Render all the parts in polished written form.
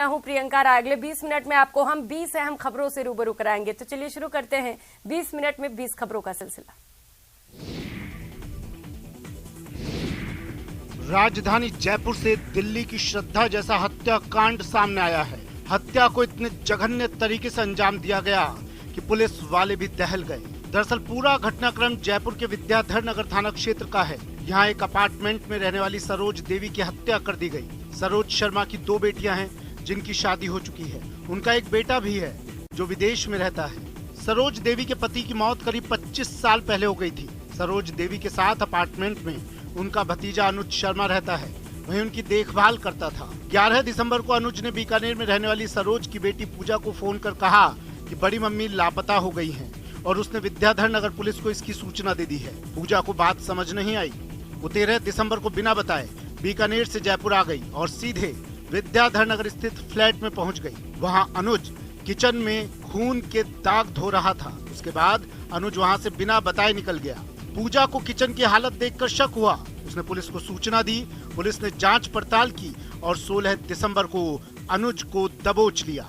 मैं हूं प्रियंका राय। अगले 20 मिनट में आपको हम 20 अहम खबरों से रूबरू कराएंगे। तो चलिए शुरू करते हैं 20 मिनट में 20 खबरों का सिलसिला। राजधानी जयपुर से दिल्ली की श्रद्धा जैसा हत्याकांड सामने आया है। हत्या को इतने जघन्य तरीके से अंजाम दिया गया कि पुलिस वाले भी दहल गए। दरअसल पूरा घटनाक्रम जयपुर के विद्याधर नगर थाना क्षेत्र का है। यहाँ एक अपार्टमेंट में रहने वाली सरोज देवी की हत्या कर दी गई। सरोज शर्मा की 2 बेटियां हैं जिनकी शादी हो चुकी है। उनका एक बेटा भी है जो विदेश में रहता है। सरोज देवी के पति की मौत करीब 25 साल पहले हो गई थी। सरोज देवी के साथ अपार्टमेंट में उनका भतीजा अनुज शर्मा रहता है, वहीं उनकी देखभाल करता था। 11 दिसंबर को अनुज ने बीकानेर में रहने वाली सरोज की बेटी पूजा को फोन कर कहा कि बड़ी मम्मी लापता हो गई हैं और उसने विद्याधर नगर पुलिस को इसकी सूचना दे दी है। पूजा को बात समझ नहीं आई। वो 13 दिसंबर को बिना बताए बीकानेर से जयपुर आ गई और सीधे विद्याधर नगर स्थित फ्लैट में पहुंच गई। वहां अनुज किचन में खून के दाग धो रहा था। उसके बाद अनुज वहां से बिना बताए निकल गया। पूजा को किचन की हालत देखकर शक हुआ। उसने पुलिस को सूचना दी। पुलिस ने जांच पड़ताल की और 16 दिसंबर को अनुज को दबोच लिया।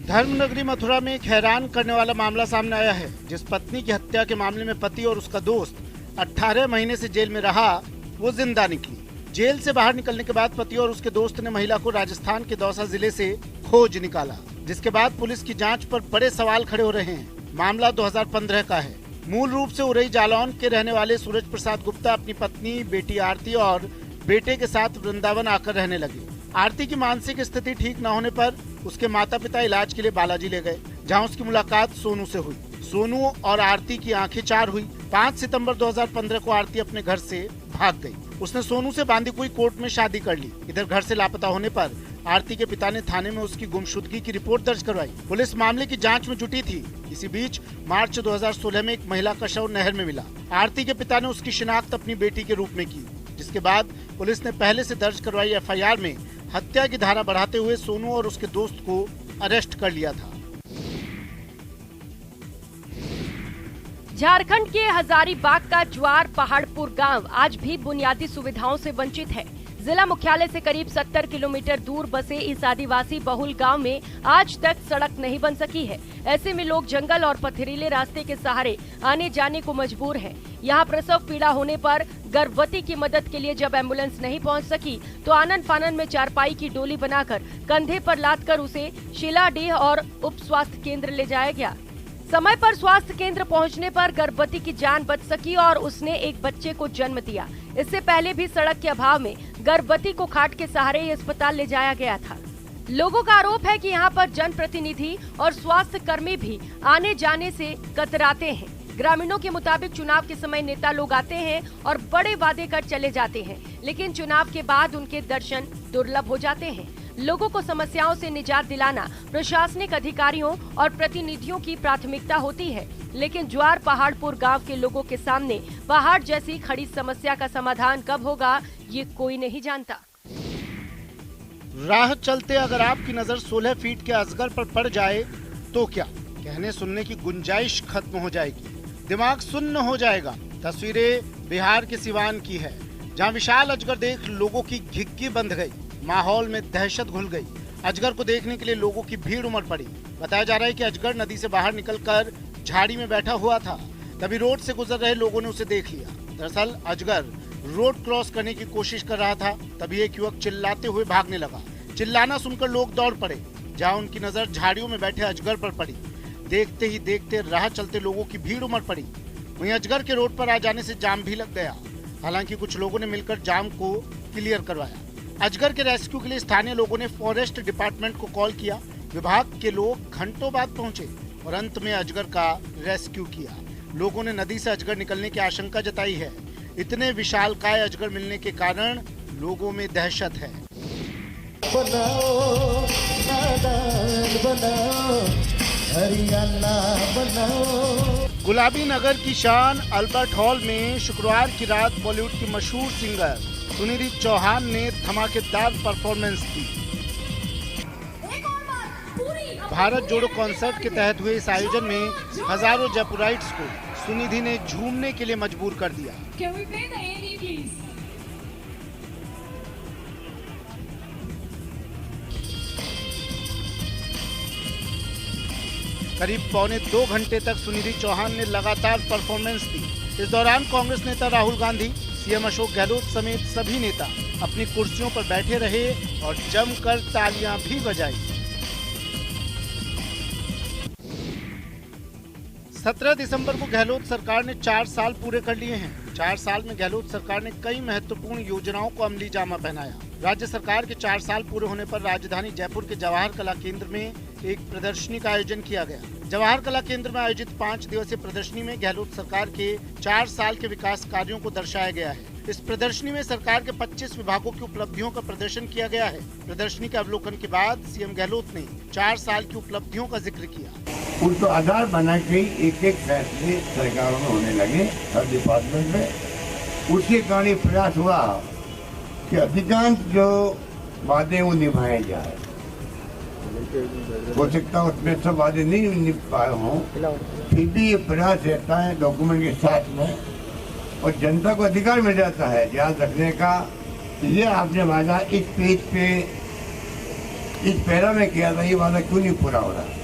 धर्मनगरी मथुरा में एक हैरान करने वाला मामला सामने आया है। जिस पत्नी की हत्या के मामले में पति और उसका दोस्त 18 महीने से जेल में रहा, वो जिंदा निकली। जेल से बाहर निकलने के बाद पति और उसके दोस्त ने महिला को राजस्थान के दौसा जिले से खोज निकाला, जिसके बाद पुलिस की जांच पर बड़े सवाल खड़े हो रहे हैं। मामला 2015 का है। मूल रूप से उरई जालौन के रहने वाले सूरज प्रसाद गुप्ता अपनी पत्नी, बेटी आरती और बेटे के साथ वृंदावन आकर रहने लगे। आरती की मानसिक स्थिति ठीक न होने पर उसके माता पिता इलाज के लिए बालाजी ले गए, जहां उसकी मुलाकात सोनू से हुई। सोनू और आरती की आंखें चार हुई। 5 सितंबर 2015 को आरती अपने घर से भाग गई। उसने सोनू से बांदीकुई कोर्ट में शादी कर ली। इधर घर से लापता होने पर आरती के पिता ने थाने में उसकी गुमशुदगी की रिपोर्ट दर्ज करवाई। पुलिस मामले की जांच में जुटी थी। इसी बीच मार्च 2016 में एक महिला का शव नहर में मिला। आरती के पिता ने उसकी शिनाख्त अपनी बेटी के रूप में की, जिसके बाद पुलिस ने पहले से दर्ज करवाई FIR में हत्या की धारा बढ़ाते हुए सोनू और उसके दोस्त को अरेस्ट कर लिया था। झारखंड के हजारीबाग का ज्वार पहाड़पुर गांव आज भी बुनियादी सुविधाओं से वंचित है। जिला मुख्यालय से करीब 70 किलोमीटर दूर बसे इस आदिवासी बहुल गांव में आज तक सड़क नहीं बन सकी है। ऐसे में लोग जंगल और पथरीले रास्ते के सहारे आने जाने को मजबूर हैं। यहाँ प्रसव पीड़ा होने पर गर्भवती की मदद के लिए जब एम्बुलेंस नहीं पहुँच सकी तो आनन फानन में चारपाई की डोली बनाकर कंधे पर लादकर उसे शिलाडीह और उप स्वास्थ्य केंद्र ले जाया गया। समय पर स्वास्थ्य केंद्र पहुंचने पर गर्भवती की जान बच सकी और उसने एक बच्चे को जन्म दिया। इससे पहले भी सड़क के अभाव में गर्भवती को खाट के सहारे ही अस्पताल ले जाया गया था। लोगों का आरोप है कि यहां पर जनप्रतिनिधि और स्वास्थ्य कर्मी भी आने जाने से कतराते हैं। ग्रामीणों के मुताबिक चुनाव के समय नेता लोग आते हैं और बड़े वादे कर चले जाते हैं, लेकिन चुनाव के बाद उनके दर्शन दुर्लभ हो जाते हैं। लोगों को समस्याओं से निजात दिलाना प्रशासनिक अधिकारियों और प्रतिनिधियों की प्राथमिकता होती है, लेकिन ज्वार पहाड़पुर गांव के लोगों के सामने पहाड़ जैसी खड़ी समस्या का समाधान कब होगा, ये कोई नहीं जानता। राह चलते अगर आपकी नजर 16 फीट के अजगर पर पड़ जाए तो क्या कहने सुनने की गुंजाइश खत्म हो जाएगी, दिमाग सुन्न हो जाएगा। तस्वीरें बिहार के सिवान की है, जहाँ विशाल अजगर देख लोगों की घिग्गी बंध गई। माहौल में दहशत घुल गई। अजगर को देखने के लिए लोगों की भीड़ उमड़ पड़ी। बताया जा रहा है कि अजगर नदी से बाहर निकलकर झाड़ी में बैठा हुआ था। तभी रोड से गुजर रहे लोगों ने उसे देख लिया। दरअसल अजगर रोड क्रॉस करने की कोशिश कर रहा था। तभी एक युवक चिल्लाते हुए भागने लगा। चिल्लाना सुनकर लोग दौड़ पड़े, जहाँ उनकी नजर झाड़ियों में बैठे अजगर पर पड़ी। देखते ही देखते राह चलते लोगों की भीड़ उमड़ पड़ी। वहीं अजगर के रोड पर आ जाने से जाम भी लग गया। हालांकि कुछ लोगों ने मिलकर जाम को क्लियर करवाया। अजगर के रेस्क्यू के लिए स्थानीय लोगों ने फॉरेस्ट डिपार्टमेंट को कॉल किया। विभाग के लोग घंटों बाद पहुंचे और अंत में अजगर का रेस्क्यू किया। लोगों ने नदी से अजगर निकलने की आशंका जताई है। इतने विशालकाय अजगर मिलने के कारण लोगों में दहशत है। बनाओ, बनाओ, हरियाणा बनाओ। गुलाबी नगर की शान अल्बर्ट हॉल में शुक्रवार की रात बॉलीवुड की मशहूर सिंगर सुनिधि चौहान ने धमाकेदार परफॉर्मेंस दी। भारत जोड़ो कॉन्सर्ट के तहत हुए इस आयोजन में हजारों जयपुराइट्स को सुनिधि ने झूमने के लिए मजबूर कर दिया। करीब पौने 2 घंटे तक सुनिधि चौहान ने लगातार परफॉर्मेंस दी। इस दौरान कांग्रेस नेता राहुल गांधी, सीएम अशोक गहलोत समेत सभी नेता अपनी कुर्सियों पर बैठे रहे और जमकर तालियां भी बजाई। 17 दिसंबर को गहलोत सरकार ने 4 साल पूरे कर लिए हैं। 4 साल में गहलोत सरकार ने कई महत्वपूर्ण योजनाओं को अमली जामा पहनाया। राज्य सरकार के 4 साल पूरे होने पर राजधानी जयपुर के जवाहर कला केंद्र में एक प्रदर्शनी का आयोजन किया गया। जवाहर कला केंद्र में आयोजित 5 दिवसीय प्रदर्शनी में गहलोत सरकार के 4 साल के विकास कार्यों को दर्शाया गया है। इस प्रदर्शनी में सरकार के 25 विभागों की उपलब्धियों का प्रदर्शन किया गया है। प्रदर्शनी के अवलोकन के बाद सीएम गहलोत ने 4 साल की उपलब्धियों का जिक्र किया। उसको आधार बना के एक एक फैसले सरकारों में होने लगे, हर डिपार्टमेंट में। उसके कारण ये प्रयास हुआ कि अधिकांश जो वादे वो निभाए जाए। हो सकता है उसमें सब वादे नहीं निभ पाए हों, फिर भी ये प्रयास रहता है डॉक्यूमेंट के साथ में, और जनता को अधिकार मिल जाता है ध्यान रखने का। ये आपने वादा इस पेज पे, इस पैरा में किया था, ये वादा क्यों नहीं पूरा हो रहा।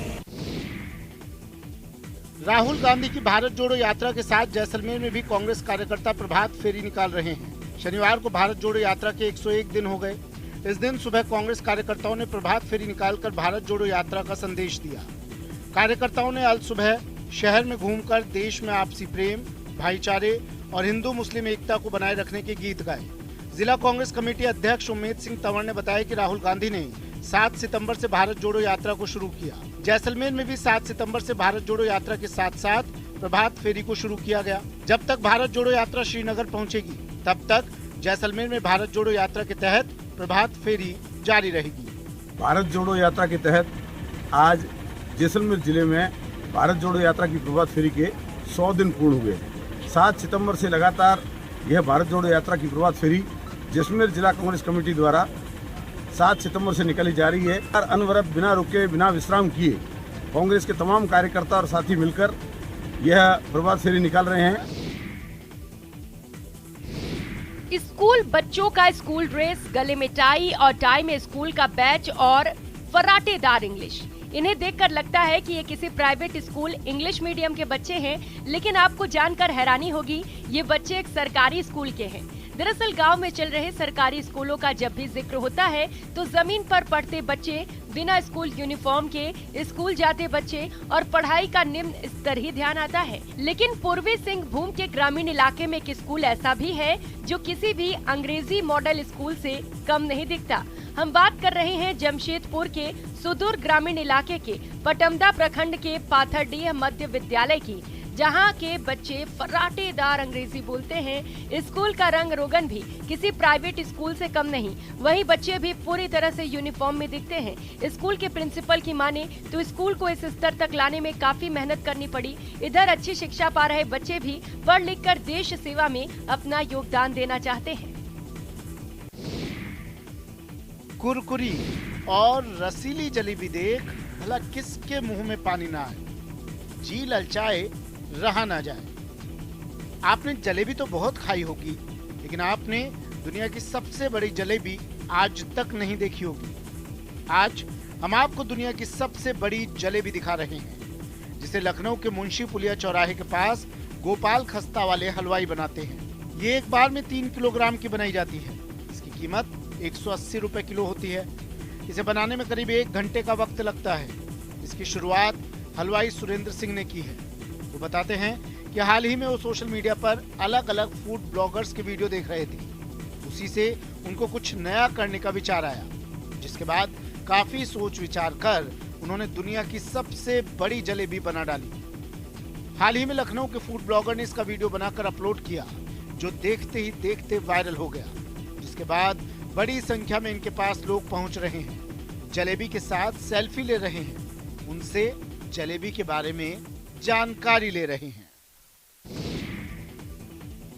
राहुल गांधी की भारत जोड़ो यात्रा के साथ जैसलमेर में भी कांग्रेस कार्यकर्ता प्रभात फेरी निकाल रहे हैं। शनिवार को भारत जोड़ो यात्रा के 101 दिन हो गए। इस दिन सुबह कांग्रेस कार्यकर्ताओं ने प्रभात फेरी निकालकर भारत जोड़ो यात्रा का संदेश दिया। कार्यकर्ताओं ने अल सुबह शहर में घूमकर देश में आपसी प्रेम, भाईचारे और हिंदू मुस्लिम एकता को बनाए रखने के गीत गाए। जिला कांग्रेस कमेटी अध्यक्ष उम्मेद सिंह तंवर ने बताया कि राहुल गांधी ने 7 सितंबर से भारत जोड़ो यात्रा को शुरू किया। जैसलमेर में भी 7 सितंबर से भारत जोड़ो यात्रा के साथ साथ प्रभात फेरी को शुरू किया गया। जब तक भारत जोड़ो यात्रा श्रीनगर पहुंचेगी, तब तक जैसलमेर में भारत जोड़ो यात्रा के तहत प्रभात फेरी जारी रहेगी। भारत जोड़ो यात्रा के तहत आज जैसलमेर जिले में भारत जोड़ो यात्रा की प्रभात फेरी के 100 दिन पूर्ण हुए। 7 सितंबर से लगातार यह भारत जोड़ो यात्रा की प्रभात फेरी जैसलमेर जिला कांग्रेस कमेटी द्वारा 7 सितंबर से निकाली जा रही है। अनवरत बिना रुके, बिना विश्राम किए कांग्रेस के तमाम कार्यकर्ता और साथी मिलकर यह प्रभात फेरी निकाल रहे हैं। स्कूल बच्चों का स्कूल ड्रेस, गले में टाई और टाई में स्कूल का बैच और फराटेदार इंग्लिश। इन्हें देखकर लगता है कि ये किसी प्राइवेट स्कूल इंग्लिश मीडियम के बच्चे हैं, लेकिन आपको जानकर हैरानी होगी, ये बच्चे एक सरकारी स्कूल के हैं। दरअसल गांव में चल रहे सरकारी स्कूलों का जब भी जिक्र होता है तो जमीन पर पढ़ते बच्चे, बिना स्कूल यूनिफॉर्म के स्कूल जाते बच्चे और पढ़ाई का निम्न स्तर ही ध्यान आता है। लेकिन पूर्वी सिंहभूम के ग्रामीण इलाके में एक स्कूल ऐसा भी है जो किसी भी अंग्रेजी मॉडल स्कूल से कम नहीं दिखता। हम बात कर रहे हैं जमशेदपुर के सुदूर ग्रामीण इलाके के पटमदा प्रखंड के पाथरडीह मध्य विद्यालय की, जहां के बच्चे फर्राटेदार अंग्रेजी बोलते हैं। स्कूल का रंग रोगन भी किसी प्राइवेट स्कूल से कम नहीं। वहीं बच्चे भी पूरी तरह से यूनिफॉर्म में दिखते हैं। स्कूल के प्रिंसिपल की माने तो स्कूल को इस स्तर तक लाने में काफी मेहनत करनी पड़ी। इधर अच्छी शिक्षा पा रहे बच्चे भी पढ़ लिख कर देश सेवा में अपना योगदान देना चाहते हैं। कुरकुरी और रसीली जलेबी देख भला किसके मुंह में पानी ना आए, जी ललचाए रहा ना जाए। आपने जलेबी तो बहुत खाई होगी, लेकिन आपने दुनिया की सबसे बड़ी जलेबी आज तक नहीं देखी होगी। आज हम आपको दुनिया की सबसे बड़ी जलेबी दिखा रहे हैं, जिसे लखनऊ के मुंशी पुलिया चौराहे के पास गोपाल खस्ता वाले हलवाई बनाते हैं। ये एक बार में 3 किलोग्राम की बनाई जाती है। इसकी कीमत 180 रुपए किलो होती है। इसे बनाने में करीब 1 घंटे का वक्त लगता है। इसकी शुरुआत हलवाई सुरेंद्र सिंह ने की है। वो बताते हैं कि हाल ही में वो सोशल मीडिया पर अलग अलग फूड ब्लॉगर्स के वीडियो देख रहे थे। उसी से उनको कुछ नया करने का विचार आया, जिसके बाद काफी सोच विचार कर उन्होंने दुनिया की सबसे बड़ी जलेबी बना डाली। हाल ही में लखनऊ के फूड ब्लॉगर ने इसका वीडियो बनाकर अपलोड किया, जो देखते ही देखते वायरल हो गया, जिसके बाद बड़ी संख्या में इनके पास लोग पहुंच रहे हैं, जलेबी के साथ सेल्फी ले रहे हैं, उनसे जलेबी के बारे में जानकारी ले रहे हैं।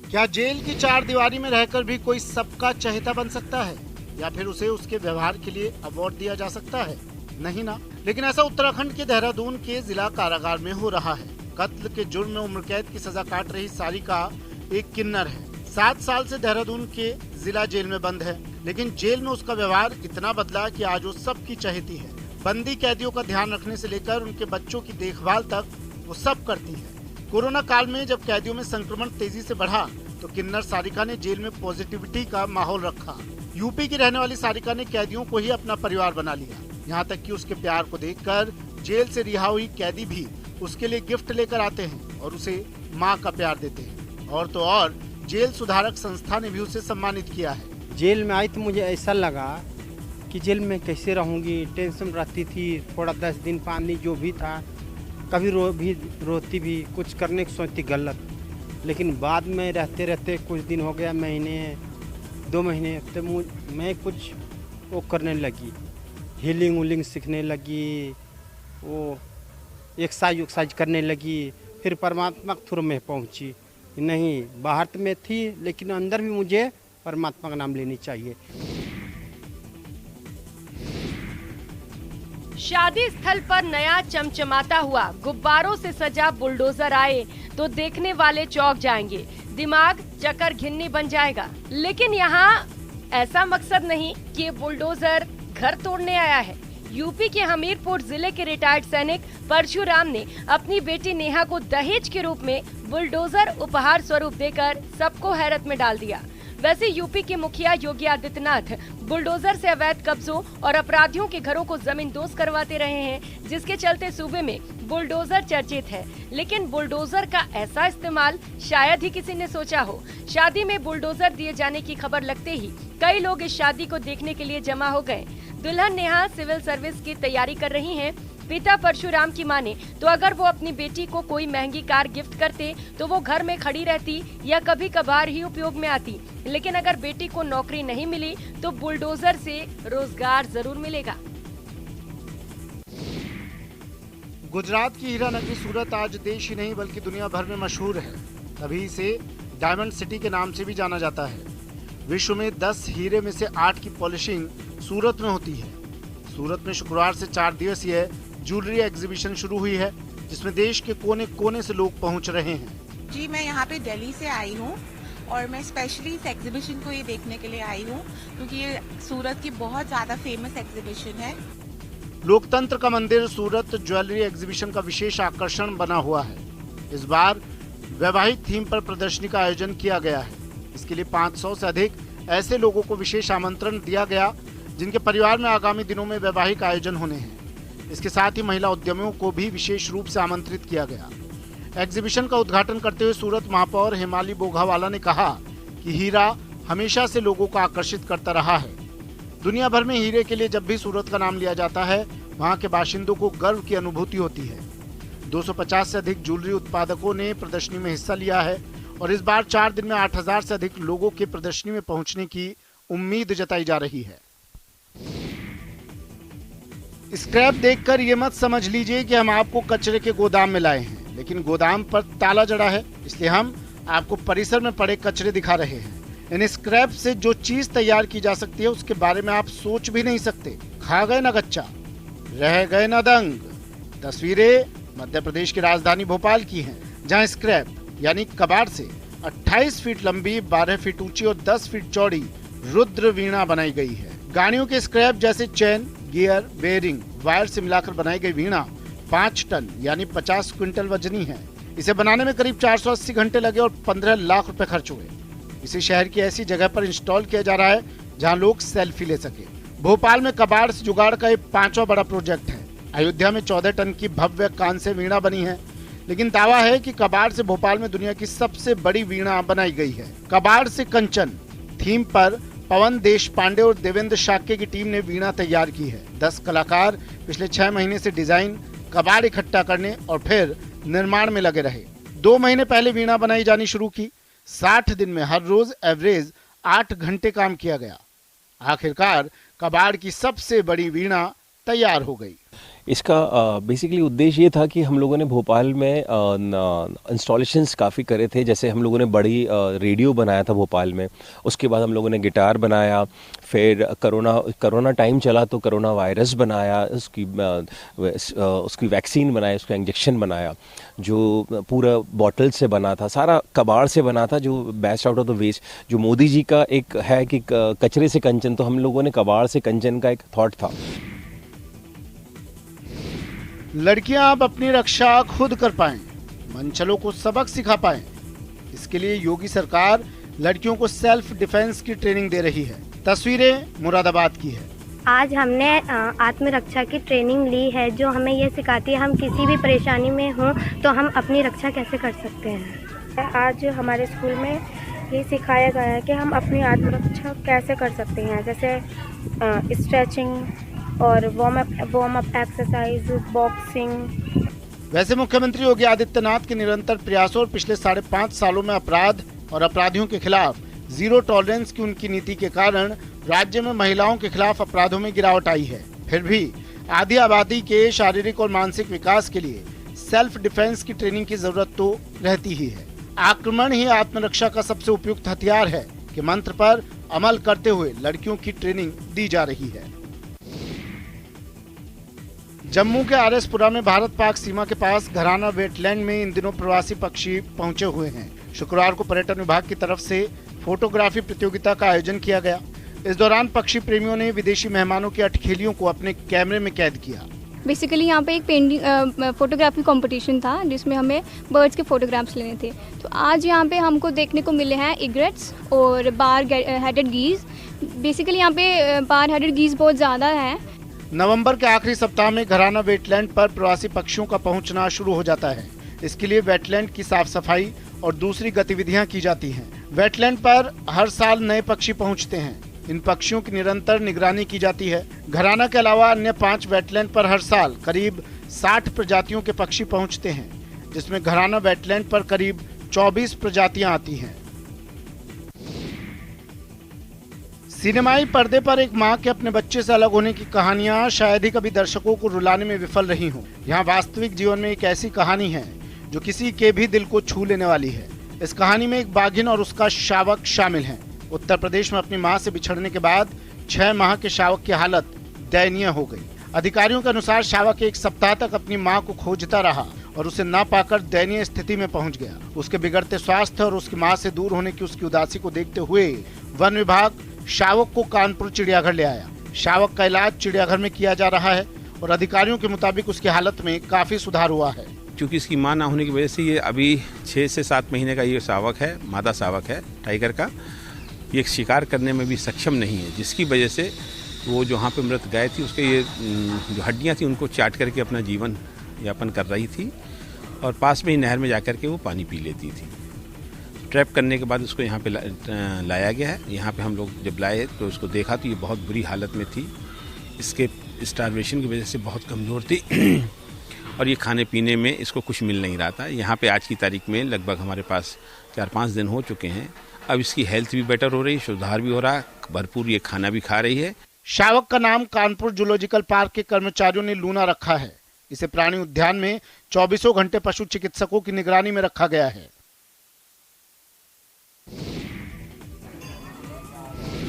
क्या जेल की 4 दीवारी में रहकर भी कोई सबका चहेता बन सकता है, या फिर उसे उसके व्यवहार के लिए अवार्ड दिया जा सकता है? नहीं ना। लेकिन ऐसा उत्तराखंड के देहरादून के जिला कारागार में हो रहा है। कत्ल के जुर्म में उम्र कैद की सजा काट रही सारिका एक किन्नर है। 7 साल से देहरादून के जिला जेल में बंद है, लेकिन जेल में उसका व्यवहार इतना बदला कि आज वो सबकी चहेती है। बंदी कैदियों का ध्यान रखने से लेकर उनके बच्चों की देखभाल तक वो सब करती है। कोरोना काल में जब कैदियों में संक्रमण तेजी से बढ़ा तो किन्नर सारिका ने जेल में पॉजिटिविटी का माहौल रखा। यूपी की रहने वाली सारिका ने कैदियों को ही अपना परिवार बना लिया। यहाँ तक कि उसके प्यार को देखकर जेल से रिहा हुई कैदी भी उसके लिए गिफ्ट लेकर आते हैं और उसे माँ का प्यार देते हैं। और तो और जेल सुधारक संस्था ने भी उसे सम्मानित किया है। जेल में आई तो मुझे ऐसा लगा कि जेल में कैसे रहूंगी, टेंशन रहती थी। थोड़ा 10 दिन पानी जो भी था, कभी रोती भी, कुछ करने की सोचती गलत। लेकिन बाद में रहते रहते कुछ दिन हो गया, महीने 2 महीने, तो मैं कुछ वो करने लगी, हीलिंग उलिंग सीखने लगी, वो एक्सरसाइज करने लगी। फिर परमात्मा के थ्रू में पहुंची। नहीं, बाहर तो मैं थी लेकिन अंदर भी मुझे परमात्मा का नाम लेनी चाहिए। शादी स्थल पर नया चमचमाता हुआ गुब्बारों से सजा बुलडोजर आए तो देखने वाले चौंक जाएंगे, दिमाग चक्कर घिन्नी बन जाएगा। लेकिन यहाँ ऐसा मकसद नहीं कि ये बुलडोजर घर तोड़ने आया है। यूपी के हमीरपुर जिले के रिटायर्ड सैनिक परशुराम ने अपनी बेटी नेहा को दहेज के रूप में बुलडोजर उपहार स्वरूप देकर सबको हैरत में डाल दिया। वैसे यूपी के मुखिया योगी आदित्यनाथ बुलडोजर से अवैध कब्जों और अपराधियों के घरों को जमींदोज करवाते रहे हैं, जिसके चलते सूबे में बुलडोजर चर्चित है। लेकिन बुलडोजर का ऐसा इस्तेमाल शायद ही किसी ने सोचा हो। शादी में बुलडोजर दिए जाने की खबर लगते ही कई लोग इस शादी को देखने के लिए जमा हो गए। दुल्हन नेहा सिविल सर्विस की तैयारी कर रही हैं। पिता परशुराम की माने तो अगर वो अपनी बेटी को कोई महंगी कार गिफ्ट करते तो वो घर में खड़ी रहती या कभी कभार ही उपयोग में आती। लेकिन अगर बेटी को नौकरी नहीं मिली तो बुलडोजर से रोजगार जरूर मिलेगा। गुजरात की हीरा नगरी सूरत आज देश ही नहीं बल्कि दुनिया भर में मशहूर है। तभी इसे डायमंड सिटी के नाम से भी जाना जाता है। विश्व में 10 हीरे में से 8 की पॉलिशिंग सूरत में होती है। सूरत में शुक्रवार से 4 दिवसीय ज्वेलरी एग्जीबिशन शुरू हुई है, जिसमें देश के कोने कोने से लोग पहुंच रहे हैं। जी, मैं यहाँ पे दिल्ली से आई हूँ और मैं स्पेशली इस एग्जीबिशन को ये देखने के लिए आई हूँ क्योंकि ये सूरत की बहुत ज्यादा फेमस एग्जीबिशन है। लोकतंत्र का मंदिर सूरत ज्वेलरी एग्जीबिशन का विशेष आकर्षण बना हुआ है। इस बार वैवाहिक थीम पर प्रदर्शनी का आयोजन किया गया है। इसके लिए 500 से अधिक ऐसे लोगों को विशेष आमंत्रण दिया गया जिनके परिवार में आगामी दिनों में वैवाहिक आयोजन होने हैं। इसके साथ ही महिला उद्यमियों को भी विशेष रूप से आमंत्रित किया गया। एग्जीबिशन का उद्घाटन करते हुए सूरत महापौर हेमाली बोघावाला ने कहा कि हीरा हमेशा से लोगों को आकर्षित करता रहा है। दुनिया भर में हीरे के लिए जब भी सूरत का नाम लिया जाता है, वहां के बाशिंदों को गर्व की अनुभूति होती है। 250 से अधिक ज्वेलरी उत्पादकों ने प्रदर्शनी में हिस्सा लिया है और इस बार 4 दिन में 8000 से अधिक लोगों के प्रदर्शनी में पहुंचने की उम्मीद जताई जा रही है। स्क्रैप देखकर ये मत समझ लीजिए कि हम आपको कचरे के गोदाम में लाए हैं, लेकिन गोदाम पर ताला जड़ा है, इसलिए हम आपको परिसर में पड़े कचरे दिखा रहे हैं। इन स्क्रैप से जो चीज तैयार की जा सकती है उसके बारे में आप सोच भी नहीं सकते। खा गए ना गच्चा, रह गए ना दंग। तस्वीरें मध्य प्रदेश की राजधानी भोपाल की हैं, जहां स्क्रैप यानी कबाड़ से 28 फीट लंबी, 12 फीट ऊंची और 10 फीट चौड़ी रुद्र वीणा बनाई गई है। गाड़ियों के स्क्रैप जैसे चैन, गियर, बेयरिंग, वायर से मिलाकर बनाई गई वीणा 5 टन यानी 50 क्विंटल वजनी है। इसे बनाने में करीब 480 घंटे लगे और 15 लाख रुपए खर्च हुए। इसे शहर की ऐसी जगह पर इंस्टॉल किया जा रहा है जहां लोग सेल्फी ले सके। भोपाल में कबाड़ से जुगाड़ का 5वां बड़ा प्रोजेक्ट है। अयोध्या में 14 टन की भव्य कांस्य वीणा बनी है, लेकिन दावा है कि कबाड़ से भोपाल में दुनिया की सबसे बड़ी वीणा बनाई गई है। कबाड़ से कंचन थीम पर पवन देश पांडे और देवेंद्र शाक्य की टीम ने वीणा तैयार की है। 10 कलाकार पिछले 6 महीने से डिजाइन, कबाड़ इकट्ठा करने और फिर निर्माण में लगे रहे। 2 महीने पहले वीणा बनाई जानी शुरू की। 60 दिन में हर रोज एवरेज 8 घंटे काम किया गया। आखिरकार कबाड़ की सबसे बड़ी वीणा तैयार हो गई। इसका बेसिकली उद्देश्य ये था कि हम लोगों ने भोपाल में इंस्टॉलेशंस काफ़ी करे थे। जैसे हम लोगों ने बड़ी रेडियो बनाया था भोपाल में, उसके बाद हम लोगों ने गिटार बनाया, फिर कोरोना टाइम चला तो कोरोना वायरस बनाया, उसकी वैक्सीन बनाया, उसका इंजेक्शन बनाया जो पूरा बॉटल से बना था, सारा कबाड़ से बना था, जो best out of the waste. जो मोदी जी का एक है कि कचरे से कंचन, तो हम लोगों ने कबाड़ से कंचन का एक थॉट था। लड़कियां अब अपनी रक्षा खुद कर पाएं, मनचलों को सबक सिखा पाएं। इसके लिए योगी सरकार लड़कियों को सेल्फ डिफेंस की ट्रेनिंग दे रही है। तस्वीरें मुरादाबाद की है। आज हमने आत्मरक्षा की ट्रेनिंग ली है, जो हमें ये सिखाती है हम किसी भी परेशानी में हों तो हम अपनी रक्षा कैसे कर सकते हैं। आज हमारे स्कूल में ये सिखाया गया है कि हम अपनी आत्मरक्षा कैसे कर सकते हैं, जैसे स्ट्रेचिंग और वार्म अप एक्सरसाइज, बॉक्सिंग। वैसे मुख्यमंत्री योगी आदित्यनाथ के निरंतर प्रयासों और पिछले 5.5 सालों में अपराध और अपराधियों के खिलाफ जीरो टॉलरेंस की उनकी नीति के कारण राज्य में महिलाओं के खिलाफ अपराधों में गिरावट आई है। फिर भी आधी आबादी के शारीरिक और मानसिक विकास के लिए सेल्फ डिफेंस की ट्रेनिंग की जरूरत तो रहती ही है। आक्रमण ही आत्मरक्षा का सबसे उपयुक्त हथियार है कि मंत्र पर अमल करते हुए लड़कियों की ट्रेनिंग दी जा रही है। जम्मू के आरएसपुरा में भारत पाक सीमा के पास घराना वेटलैंड में इन दिनों प्रवासी पक्षी पहुंचे हुए हैं। शुक्रवार को पर्यटन विभाग की तरफ से फोटोग्राफी प्रतियोगिता का आयोजन किया गया। इस दौरान पक्षी प्रेमियों ने विदेशी मेहमानों की अठखेलियों को अपने कैमरे में कैद किया। बेसिकली यहाँ पे एक पेंटिंग फोटोग्राफी कंपटीशन था जिसमें हमें बर्ड्स के फोटोग्राफ्स लेने थे। तो आज यहाँ पे हमको देखने को मिले हैं इग्रेट्स और बार हेडेड गीज। बेसिकली यहाँ पे बार हेडेड गीज बहुत ज़्यादा है। नवंबर के आखिरी सप्ताह में घराना वेटलैंड पर प्रवासी पक्षियों का पहुंचना शुरू हो जाता है। इसके लिए वेटलैंड की साफ सफाई और दूसरी गतिविधियां की जाती हैं। वेटलैंड पर हर साल नए पक्षी पहुंचते हैं। इन पक्षियों की निरंतर निगरानी की जाती है। घराना के अलावा अन्य 5 वेटलैंड पर हर साल करीब 60 प्रजातियों के पक्षी पहुंचते हैं, जिसमें घराना वेटलैंड पर करीब 24 प्रजातियां आती हैं। सिनेमाई पर्दे पर एक मां के अपने बच्चे से अलग होने की कहानियां शायद ही कभी दर्शकों को रुलाने में विफल रही हों। यहाँ वास्तविक जीवन में एक ऐसी कहानी है जो किसी के भी दिल को छू लेने वाली है। इस कहानी में एक बाघिन और उसका शावक शामिल हैं। उत्तर प्रदेश में अपनी मां से बिछड़ने के बाद 6 माह के शावक की हालत दयनीय हो गई। अधिकारियों के अनुसार शावक 1 सप्ताह तक अपनी मां को खोजता रहा और उसे ना पाकर दयनीय स्थिति में पहुंच गया। उसके बिगड़ते स्वास्थ्य और उसकी मां से दूर होने की उसकी उदासी को देखते हुए वन विभाग शावक को कानपुर चिड़ियाघर ले आया। शावक का इलाज चिड़ियाघर में किया जा रहा है और अधिकारियों के मुताबिक उसकी हालत में काफी सुधार हुआ है। क्योंकि इसकी मां ना होने की वजह से ये अभी 6 से 7 महीने का ये शावक है, मादा शावक है टाइगर का। ये शिकार करने में भी सक्षम नहीं है, जिसकी वजह से वो जो वहाँ पे मृत गाय थी उसके ये जो हड्डियाँ थी उनको चाट करके अपना जीवन यापन कर रही थी और पास में ही नहर में जा कर के वो पानी पी लेती थी। ट्रैप करने के बाद उसको यहाँ पे लाया गया है। यहाँ पे हम लोग जब लाए तो उसको देखा तो ये बहुत बुरी हालत में थी। इसके स्टार्वेशन की वजह से बहुत कमज़ोर थी और ये खाने पीने में इसको कुछ मिल नहीं रहा था। यहाँ पे आज की तारीख में लगभग हमारे पास 4-5 दिन हो चुके हैं। अब इसकी हेल्थ भी बेटर हो रही, सुधार भी हो रहा, भरपूर ये खाना भी खा रही है। शावक का नाम कानपुर जूलॉजिकल पार्क के कर्मचारियों ने लूना रखा है। इसे प्राणी उद्यान में 24 घंटे पशु चिकित्सकों की निगरानी में रखा गया है।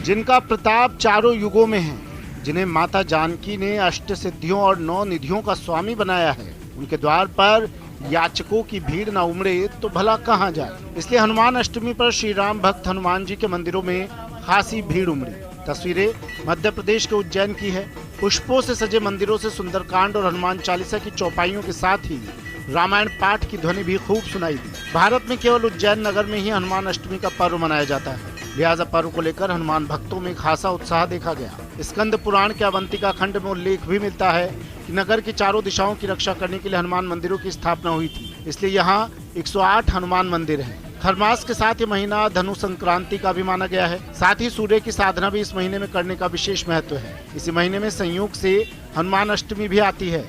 जिनका प्रताप चारों युगों में है, जिन्हें माता जानकी ने अष्ट सिद्धियों और 9 निधियों का स्वामी बनाया है, उनके द्वार पर याचकों की भीड़ न उमड़े तो भला कहां जाए। इसलिए हनुमान अष्टमी पर श्री राम भक्त हनुमान जी के मंदिरों में खासी भीड़ उमड़ी। तस्वीरें मध्य प्रदेश के उज्जैन की है। पुष्पों से सजे मंदिरों से सुंदरकांड और हनुमान चालीसा की चौपाइयों के साथ ही रामायण पाठ की ध्वनि भी खूब सुनाई दी। भारत में केवल उज्जैन नगर में ही हनुमान अष्टमी का पर्व मनाया जाता है। लिहाजा पर्व को लेकर हनुमान भक्तों में खासा उत्साह देखा गया। स्कंद पुराण के अवंतिका खंड में उल्लेख भी मिलता है कि नगर की चारों दिशाओं की रक्षा करने के लिए हनुमान मंदिरों की स्थापना हुई थी। इसलिए यहाँ 108 हनुमान मंदिर हैं। खरमास के साथ ये महीना धनु संक्रांति का भी माना गया है। साथ ही सूर्य की साधना भी इस महीने में करने का विशेष महत्व है। इसी महीने में संयोग से हनुमान अष्टमी भी आती है।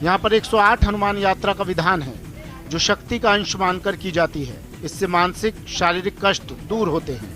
यहाँ पर 108 हनुमान यात्रा का विधान है, जो शक्ति का अंश मानकर की जाती है। इससे मानसिक शारीरिक कष्ट दूर होते हैं।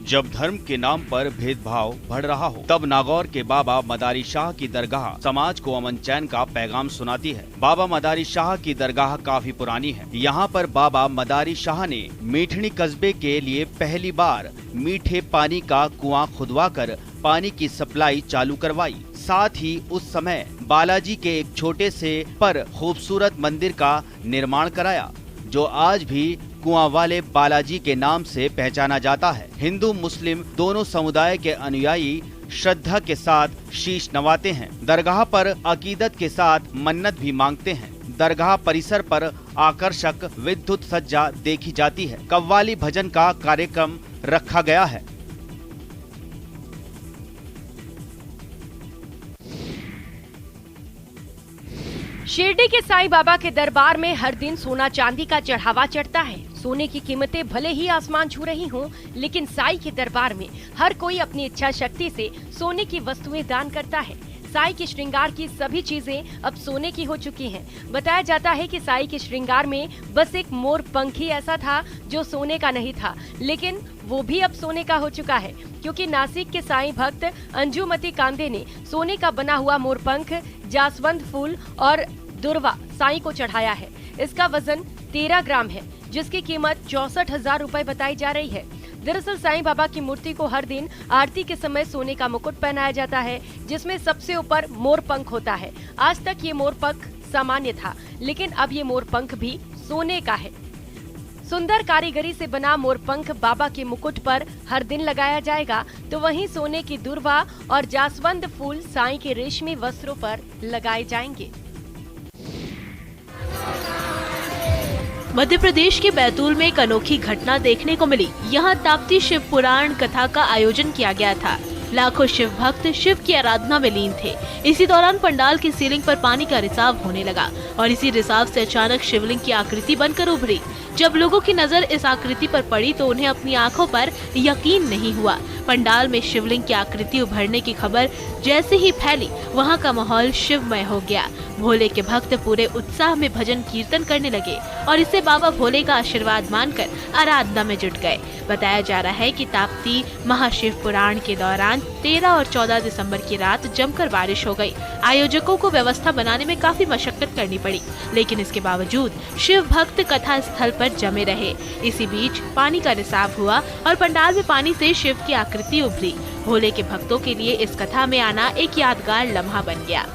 जब धर्म के नाम पर भेदभाव बढ़ रहा हो, तब नागौर के बाबा मदारी शाह की दरगाह समाज को अमन चैन का पैगाम सुनाती है। बाबा मदारी शाह की दरगाह काफी पुरानी है। यहाँ पर बाबा मदारी शाह ने मीठनी कस्बे के लिए पहली बार मीठे पानी का कुआं खुदवाकर पानी की सप्लाई चालू करवाई। साथ ही उस समय बालाजी के एक छोटे से पर खूबसूरत मंदिर का निर्माण कराया, जो आज भी कुआं वाले बालाजी के नाम से पहचाना जाता है। हिंदू मुस्लिम दोनों समुदाय के अनुयायी श्रद्धा के साथ शीश नवाते हैं। दरगाह पर अकीदत के साथ मन्नत भी मांगते हैं। दरगाह परिसर पर आकर्षक विद्युत सज्जा देखी जाती है। कव्वाली भजन का कार्यक्रम रखा गया है। शिरडी के साईं बाबा के दरबार में हर दिन सोना चांदी का चढ़ावा चढ़ता है। सोने की कीमतें भले ही आसमान छू रही हों, लेकिन साईं के दरबार में हर कोई अपनी इच्छा शक्ति से सोने की वस्तुएं दान करता है। साईं के श्रृंगार की सभी चीजें अब सोने की हो चुकी हैं। बताया जाता है कि साईं के श्रृंगार में बस एक मोर पंख ही ऐसा था जो सोने का नहीं था, लेकिन वो भी अब सोने का हो चुका है, क्योंकि नासिक के साईं भक्त अंजुमति कांदे ने सोने का बना हुआ मोरपंख, जासवंत फूल और दुर्वा साईं को चढ़ाया है। इसका वजन 13 ग्राम है, जिसकी कीमत 64,000 रुपए बताई जा रही है। दरअसल साईं बाबा की मूर्ति को हर दिन आरती के समय सोने का मुकुट पहनाया जाता है, जिसमें सबसे ऊपर मोर पंख होता है। आज तक ये मोर पंख सामान्य था, लेकिन अब ये मोर पंख भी सोने का है। सुंदर कारीगरी से बना मोरपंख बाबा के मुकुट पर हर दिन लगाया जाएगा, तो वहीं सोने की दुर्वा और जासवंत फूल साईं के रेशमी वस्त्रों पर लगाए जाएंगे। मध्य प्रदेश के बैतूल में एक अनोखी घटना देखने को मिली। यहाँ ताप्ती शिव पुराण कथा का आयोजन किया गया था। लाखों शिव भक्त शिव की आराधना में लीन थे। इसी दौरान पंडाल की सीलिंग पर पानी का रिसाव होने लगा और इसी रिसाव से अचानक शिवलिंग की आकृति बनकर उभरी। जब लोगों की नजर इस आकृति पर पड़ी तो उन्हें अपनी आंखों पर यकीन नहीं हुआ। पंडाल में शिवलिंग की आकृति उभरने की खबर जैसे ही फैली, वहां का माहौल शिवमय हो गया। भोले के भक्त पूरे उत्साह में भजन कीर्तन करने लगे और इसे बाबा भोले का आशीर्वाद मानकर आराधना में जुट गए। बताया जा रहा है कि ताप्ती महाशिव पुराण के दौरान 13 और 14 दिसंबर की रात जमकर बारिश हो गई। आयोजकों को व्यवस्था बनाने में काफी मशक्कत करनी पड़ी, लेकिन इसके बावजूद शिव भक्त कथा स्थल पर जमे रहे। इसी बीच पानी का रिसाव हुआ और पंडाल में पानी से शिव की आकृति उभरी। भोले के भक्तों के लिए इस कथा में आना एक यादगार लम्हा बन गया।